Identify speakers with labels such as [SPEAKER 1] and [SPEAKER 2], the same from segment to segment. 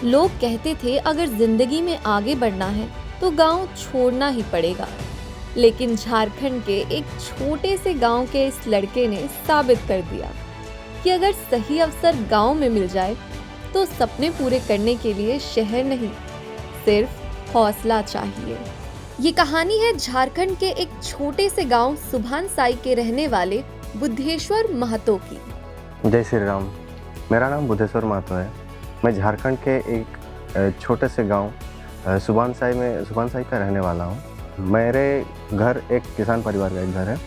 [SPEAKER 1] लोग कहते थे अगर जिंदगी में आगे बढ़ना है तो गांव छोड़ना ही पड़ेगा। लेकिन झारखंड के एक छोटे से गांव के इस लड़के ने साबित कर दिया कि अगर सही अवसर गांव में मिल जाए तो सपने पूरे करने के लिए शहर नहीं, सिर्फ हौसला चाहिए। ये कहानी है झारखंड के एक छोटे से गांव सुभानसाई के रहने वाले बुद्धेश्वर महतो की।
[SPEAKER 2] जय श्री राम। मेरा नाम बुद्धेश्वर महतो है। मैं झारखंड के एक छोटे से गांव सुभानसाई का रहने वाला हूं। मेरे घर एक किसान परिवार का एक घर है।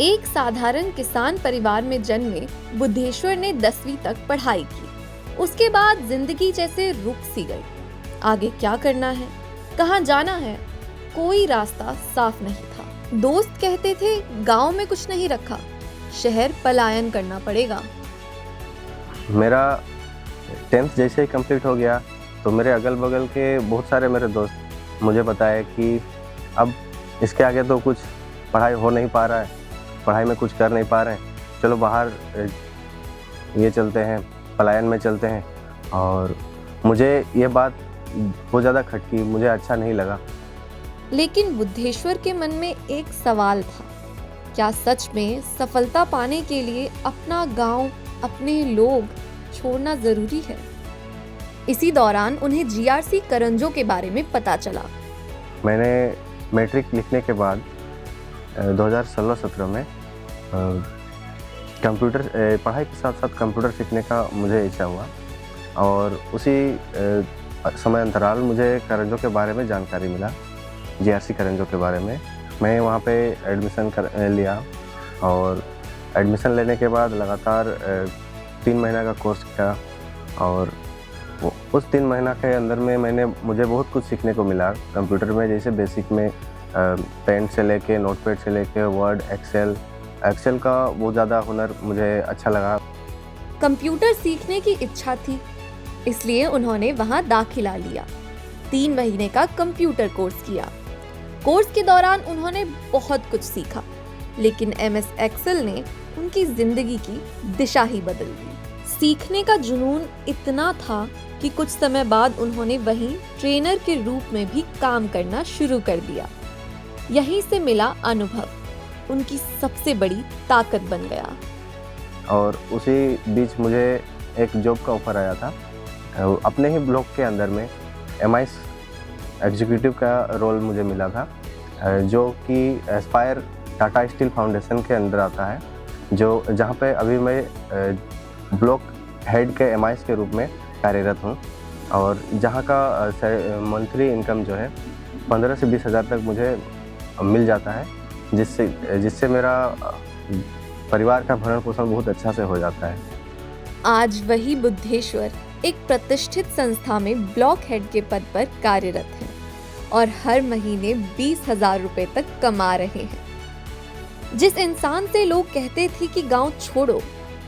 [SPEAKER 1] एक साधारण किसान परिवार में जन्मे बुद्धेश्वर ने 10वीं तक पढ़ाई की। उसके बाद जिंदगी जैसे रुक सी गई। आगे क्या करना है, कहाँ जाना है, कोई रास्ता साफ नहीं था। दोस्त कहते थे गांव में कुछ नहीं रखा, शहर पलायन करना पड़ेगा।
[SPEAKER 2] मेरा 10th जैसे ही कंप्लीट हो गया तो मेरे अगल बगल के बहुत सारे मेरे दोस्त मुझे बताए कि अब इसके आगे तो कुछ पढ़ाई हो नहीं पा रहा है, पढ़ाई में कुछ कर नहीं पा रहे हैं, चलो बाहर ये चलते हैं, पलायन में चलते हैं। और मुझे ये बात बहुत ज़्यादा खटकी, मुझे अच्छा नहीं लगा।
[SPEAKER 1] लेकिन बुद्धेश्वर के मन में एक सवाल था, क्या सच में सफलता पाने के लिए अपना गांव, अपने लोग छोड़ना जरूरी है? इसी दौरान उन्हें जीआरसी करंजो के बारे में पता चला।
[SPEAKER 2] मैंने मैट्रिक लिखने के बाद 2016-17 में कंप्यूटर पढ़ाई के साथ साथ कंप्यूटर सीखने का मुझे इच्छा हुआ और उसी समय अंतराल मुझे करंजो के बारे में जानकारी मिला, जीआरसी करंजो के बारे में। मैं वहाँ पे एडमिशन लिया और एडमिशन लेने के बाद लगातार 3 महीना का कोर्स किया और उस 3 महीना के अंदर में मुझे बहुत कुछ सीखने को मिला कंप्यूटर में। जैसे बेसिक में पेन से लेके नोटपैड से लेके वर्ड, एक्सेल का बहुत ज़्यादा हुनर मुझे अच्छा लगा।
[SPEAKER 1] कंप्यूटर सीखने की इच्छा थी, इसलिए उन्होंने वहां दाखिला लिया। 3 महीने का कंप्यूटर कोर्स किया। कोर्स के दौरान उन्होंने बहुत कुछ सीखा, लेकिन MS एक्सेल ने उनकी जिंदगी की दिशा ही बदल दी। सीखने का जुनून इतना था कि कुछ समय बाद उन्होंने वहीं ट्रेनर के रूप में भी काम करना शुरू कर दिया। यहीं से मिला अनुभव उनकी सबसे बड़ी ताकत बन गया।
[SPEAKER 2] और उसी बीच मुझे एक जॉब का ऑफर आया था अपने ही ब्लॉक के अंदर में। MIS एग्जीक्यूटिव का रोल मुझे मिला था, जो कि एस्पायर टाटा स्टील फाउंडेशन के अंदर आता है, जो जहाँ पे अभी मैं ब्लॉक हेड के MIS के रूप में कार्यरत हूँ। और जहाँ का मंथली इनकम जो है 15 से 20 हज़ार तक मुझे मिल जाता है, जिससे मेरा परिवार का भरण पोषण बहुत अच्छा से हो जाता है।
[SPEAKER 1] आज वही बुद्धेश्वर एक प्रतिष्ठित संस्था में ब्लॉक हेड के पद पर कार्यरत हैं और हर महीने 20,000 रुपए तक कमा रहे हैं। जिस इंसान से लोग कहते थे कि गांव छोड़ो,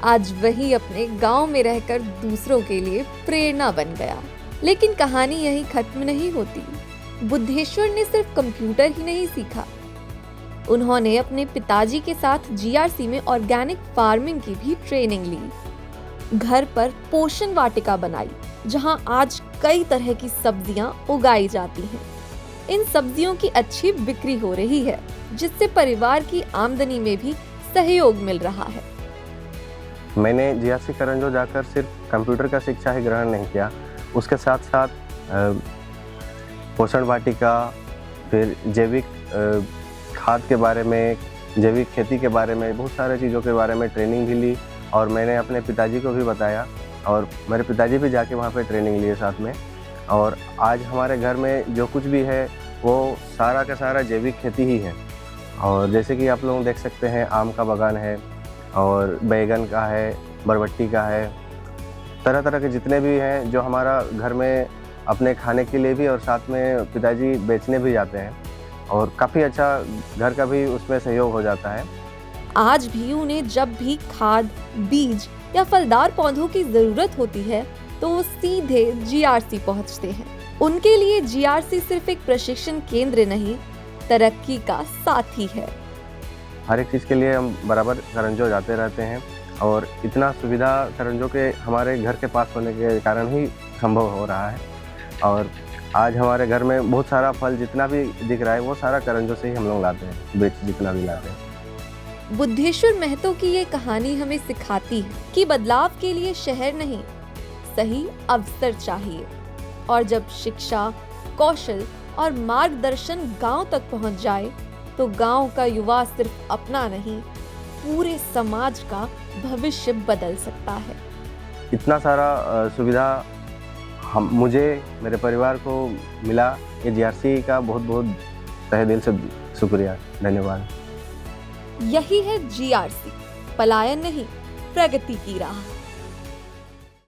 [SPEAKER 1] आज वही अपने गांव में रहकर दूसरों के लिए प्रेरणा बन गया। लेकिन कहानी यही खत्म नहीं होती। बुद्धेश्वर ने सिर्फ कंप्यूटर ही नहीं सीखा, उन्होंने अपने पिताजी के साथ जीआरसी में ऑर्गेनिक फार्मिंग की भी ट्रेनिंग ली। घर पर पोषण वाटिका बनाई, जहां आज कई तरह की सब्जियां उगाई जाती हैं। इन सब्जियों की अच्छी बिक्री हो रही है, जिससे परिवार की आमदनी में भी सहयोग मिल रहा है।
[SPEAKER 2] मैंने जीआरसी करंजो जाकर सिर्फ कंप्यूटर का शिक्षा ही ग्रहण नहीं किया, उसके साथ साथ पोषण वाटिका, फिर जैविक खाद के बारे में, जैविक खेती के बारे में, बहुत सारे चीज़ों के बारे में ट्रेनिंग भी ली। और मैंने अपने पिताजी को भी बताया और मेरे पिताजी भी जाके वहाँ पे ट्रेनिंग लिए साथ में। और आज हमारे घर में जो कुछ भी है वो सारा का सारा जैविक खेती ही है। और जैसे कि आप लोग देख सकते हैं, आम का बागान है और बैगन का है, बरबट्टी का है, तरह तरह के जितने भी हैं जो हमारा घर में अपने खाने के लिए भी और साथ में पिताजी बेचने भी जाते हैं और काफ़ी अच्छा घर का भी उसमें सहयोग हो जाता है।
[SPEAKER 1] आज भी उन्हें जब भी खाद, बीज या फलदार पौधों की जरूरत होती है तो वो सीधे जीआरसी पहुंचते हैं। उनके लिए जीआरसी सिर्फ एक प्रशिक्षण केंद्र नहीं, तरक्की का साथी है।
[SPEAKER 2] हर एक चीज़ के लिए हम बराबर करंजो जाते रहते हैं और इतना सुविधा करंजों के हमारे घर के पास होने के कारण ही संभव हो रहा है। और आज हमारे घर में बहुत सारा फल जितना भी दिख रहा है वो सारा करंजों से ही हम लोग लाते हैं, बेच जितना भी लाते हैं।
[SPEAKER 1] बुद्धेश्वर महतो की ये कहानी हमें सिखाती है कि बदलाव के लिए शहर नहीं, सही अवसर चाहिए। और जब शिक्षा, कौशल और मार्गदर्शन गांव तक पहुंच जाए तो गांव का युवा सिर्फ अपना नहीं, पूरे समाज का भविष्य बदल सकता है।
[SPEAKER 2] इतना सारा सुविधा मुझे, मेरे परिवार को मिला, ये जीआरसी का बहुत बहुत तहे दिल से शुक्रिया, धन्यवाद।
[SPEAKER 1] यही है जीआरसी, पलायन नहीं, प्रगति की राह।